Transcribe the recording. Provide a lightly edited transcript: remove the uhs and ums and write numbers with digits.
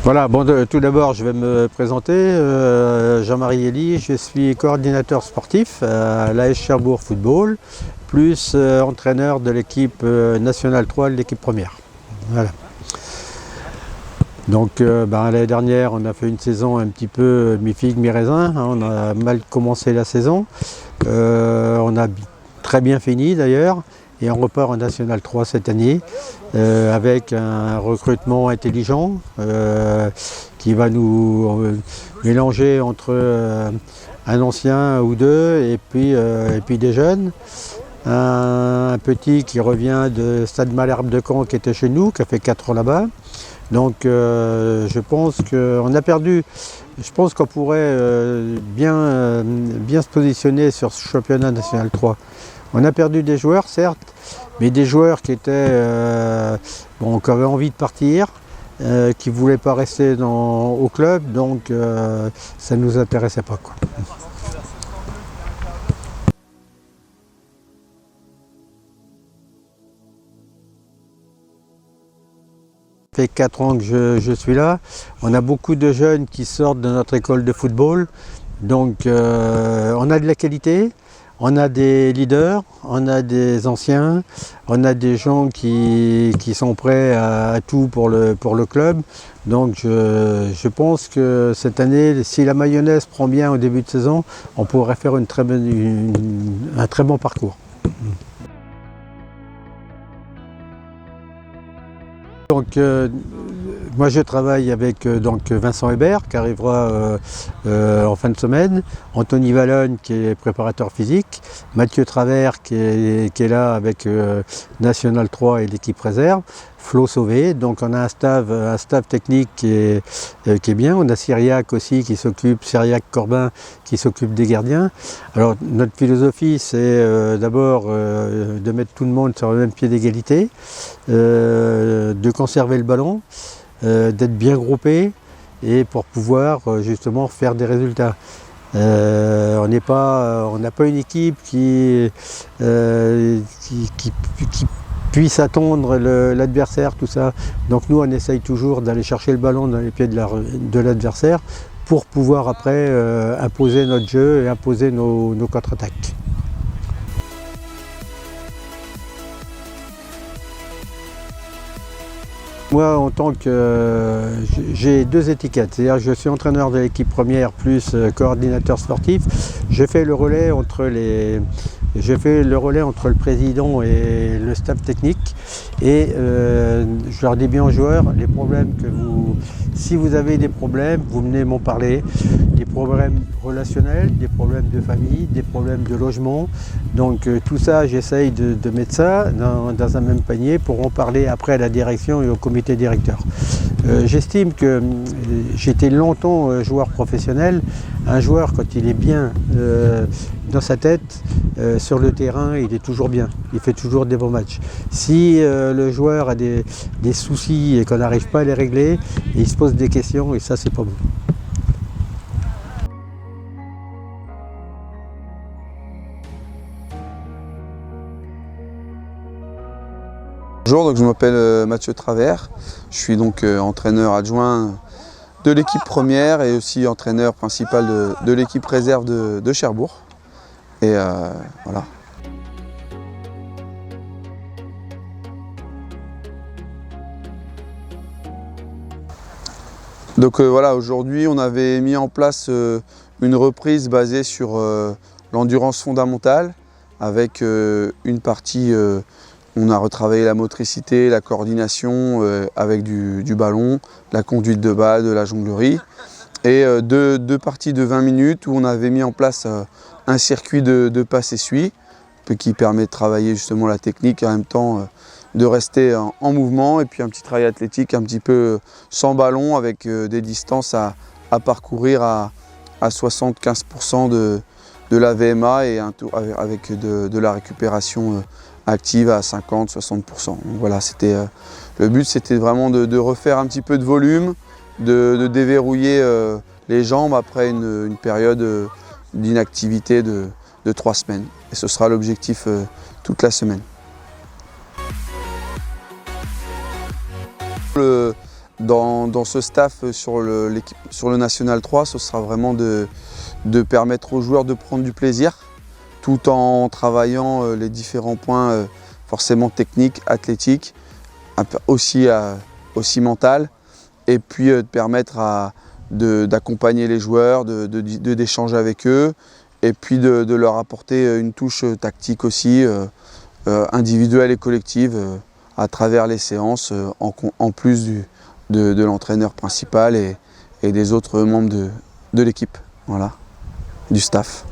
Voilà, bon, tout d'abord, je vais me présenter. Jean-Marie Elie, je suis coordinateur sportif à l'AS Cherbourg Football, plus entraîneur de l'équipe nationale 3, l'équipe première. Voilà. Donc, l'année dernière, on a fait une saison un petit peu mi-figue, mi-raisin. On a mal commencé la saison. On a très bien fini d'ailleurs. Et on repart en National 3 cette année avec un recrutement intelligent qui va nous mélanger entre un ancien ou deux et puis des jeunes. Un petit qui revient de Stade Malherbe de Caen qui était chez nous, qui a fait 4 ans là-bas. Donc je pense qu'on a perdu, je pense qu'on pourrait bien se positionner sur ce championnat national 3. On a perdu des joueurs, certes, mais des joueurs qui étaient qui avaient envie de partir, qui ne voulaient pas rester au club, donc ça ne nous intéressait pas, quoi. Ça fait 4 ans que je suis là. On a beaucoup de jeunes qui sortent de notre école de football, donc on a de la qualité. On a des leaders, on a des anciens, on a des gens qui sont prêts à tout pour le club. Donc je pense que cette année, si la mayonnaise prend bien au début de saison, on pourrait faire un très bon parcours. Donc, moi je travaille avec Vincent Hébert qui arrivera en fin de semaine, Anthony Vallone qui est préparateur physique, Mathieu Travers qui est là avec National 3 et l'équipe réserve, Flo Sauvé, donc on a un staff technique qui est bien, on a Cyriac aussi Cyriac Corbin qui s'occupe des gardiens. Alors notre philosophie c'est d'abord de mettre tout le monde sur le même pied d'égalité, de conserver le ballon, d'être bien groupé et pour pouvoir justement faire des résultats. On n'a pas une équipe qui puisse attendre l'adversaire, tout ça. Donc nous on essaye toujours d'aller chercher le ballon dans les pieds de l'adversaire pour pouvoir après imposer notre jeu et imposer nos contre-attaques. Moi, en tant que j'ai deux étiquettes, c'est-à-dire que je suis entraîneur de l'équipe première plus coordinateur sportif. Je fais le relais entre le président et le staff technique et je leur dis bien aux joueurs les problèmes si vous avez des problèmes, vous venez m'en parler, des problèmes relationnels, des problèmes de famille, des problèmes de logement. Donc tout ça, j'essaye de mettre ça dans un même panier pour en parler après à la direction et au comité directeur. J'estime que j'étais longtemps joueur professionnel. Un joueur, quand il est bien dans sa tête, sur le terrain, il est toujours bien. Il fait toujours des bons matchs. Si le joueur a des soucis et qu'on n'arrive pas à les régler, il se pose des questions et ça, c'est pas bon. Bonjour, donc je m'appelle Mathieu Travers, je suis donc entraîneur adjoint de l'équipe première et aussi entraîneur principal de l'équipe réserve de Cherbourg. Et voilà. Donc voilà, aujourd'hui on avait mis en place une reprise basée sur l'endurance fondamentale avec une partie on a retravaillé la motricité, la coordination avec du ballon, la conduite de balle, de la jonglerie. Et deux parties de 20 minutes où on avait mis en place un circuit de passe-essuie qui permet de travailler justement la technique et en même temps de rester en mouvement. Et puis un petit travail athlétique un petit peu sans ballon avec des distances à parcourir à 75% de la VMA et avec de la récupération active à 50-60%. Donc voilà, le but c'était vraiment de refaire un petit peu de volume, de déverrouiller les jambes après une période d'inactivité de 3 semaines. Et ce sera l'objectif toute la semaine. dans ce staff sur le National 3, ce sera vraiment de permettre aux joueurs de prendre du plaisir tout en travaillant les différents points forcément techniques, athlétiques, aussi mental, et puis de permettre d'accompagner les joueurs, d'échanger avec eux, et puis de leur apporter une touche tactique aussi, individuelle et collective, à travers les séances, en plus de l'entraîneur principal et des autres membres de l'équipe, voilà, du staff.